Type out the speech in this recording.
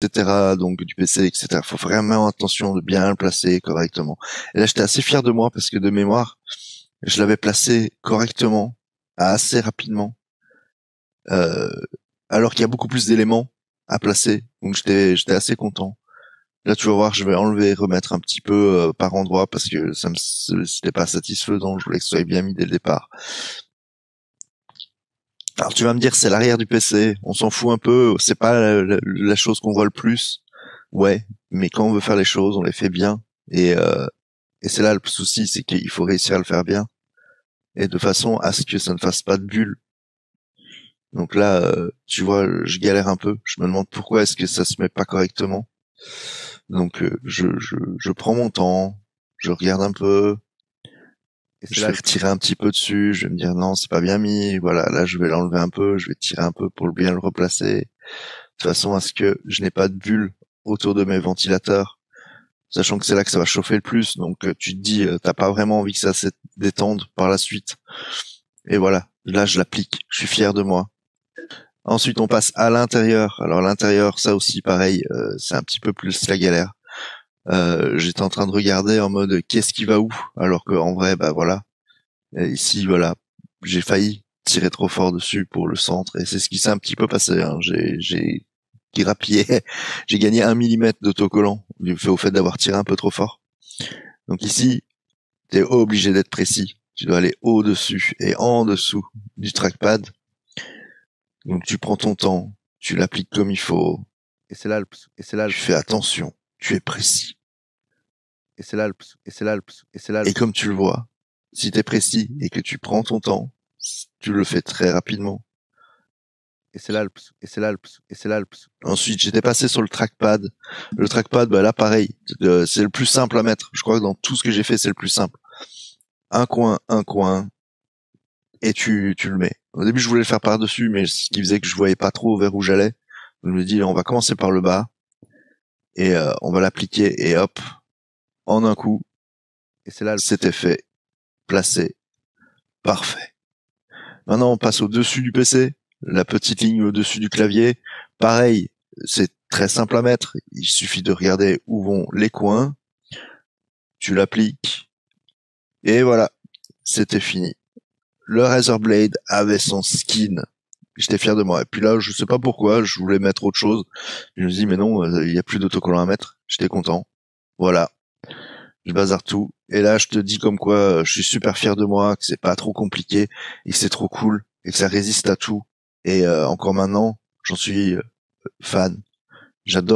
etc., donc du PC, etc. Faut vraiment attention de bien le placer correctement. Et là, j'étais assez fier de moi parce que de mémoire, je l'avais placé correctement, assez rapidement, euh, alors qu'il y a beaucoup plus d'éléments à placer. Donc j'étais assez content. Là, tu vas voir, je vais enlever, remettre un petit peu par endroit parce que c'était pas satisfaisant. Je voulais que ce soit bien mis dès le départ. Alors tu vas me dire, c'est l'arrière du PC, on s'en fout un peu, c'est pas la chose qu'on voit le plus. Ouais, mais quand on veut faire les choses, on les fait bien. Et c'est là le souci, c'est qu'il faut réussir à le faire bien. Et de façon à ce que ça ne fasse pas de bulle. Donc là, tu vois, je galère un peu. Je me demande pourquoi est-ce que ça se met pas correctement. Donc je prends mon temps, je regarde un peu, Et c'est je là vais le... retirer un petit peu dessus, je vais me dire non, c'est pas bien mis. Voilà, là je vais l'enlever un peu, je vais tirer un peu pour bien le replacer, de façon à ce que je n'ai pas de bulle autour de mes ventilateurs, sachant que c'est là que ça va chauffer le plus. Donc tu te dis, t'as pas vraiment envie que ça se détende par la suite. Et voilà, là je l'applique, je suis fier de moi. Ensuite on passe à l'intérieur. Alors l'intérieur, ça aussi pareil, c'est un petit peu plus la galère. J'étais en train de regarder en mode qu'est-ce qui va où, alors que en vrai, bah voilà. Et ici, voilà, j'ai failli tirer trop fort dessus pour le centre, et c'est ce qui s'est un petit peu passé. Hein. J'ai grappillé, j'ai gagné 1 millimètre d'autocollant du fait au fait d'avoir tiré un peu trop fort. Donc ici, t'es obligé d'être précis. Tu dois aller au-dessus et en dessous du trackpad. Donc tu prends ton temps, tu l'appliques comme il faut, Et c'est là le... Et c'est là le... tu fais attention, tu es précis. Et c'est là le... Et c'est là le... Et c'est là le... Et comme tu le vois, si t'es précis et que tu prends ton temps, tu le fais très rapidement. Et c'est là le... Et c'est là le... Et c'est là le... Ensuite, j'étais passé sur le trackpad. Le trackpad, bah là, pareil, c'est le plus simple à mettre. Je crois que dans tout ce que j'ai fait, c'est le plus simple. Un coin, et tu le mets. Au début, je voulais le faire par-dessus, mais ce qui faisait que je voyais pas trop vers où j'allais. Je me dis, on va commencer par le bas, et on va l'appliquer, et hop, en un coup, Et c'est là le... c'était fait, placé, parfait. Maintenant, on passe au-dessus du PC, la petite ligne au-dessus du clavier. Pareil, c'est très simple à mettre. Il suffit de regarder où vont les coins, tu l'appliques, et voilà, c'était fini. Le Razer Blade avait son skin. J'étais fier de moi. Et puis là, je sais pas pourquoi, je voulais mettre autre chose. Je me dis, mais non, il y a plus d'autocollant à mettre. J'étais content. Voilà. Je bazarde tout. Et là, je te dis comme quoi, je suis super fier de moi, que c'est pas trop compliqué, et que c'est trop cool, et que ça résiste à tout. Et encore maintenant, j'en suis fan. J'adore.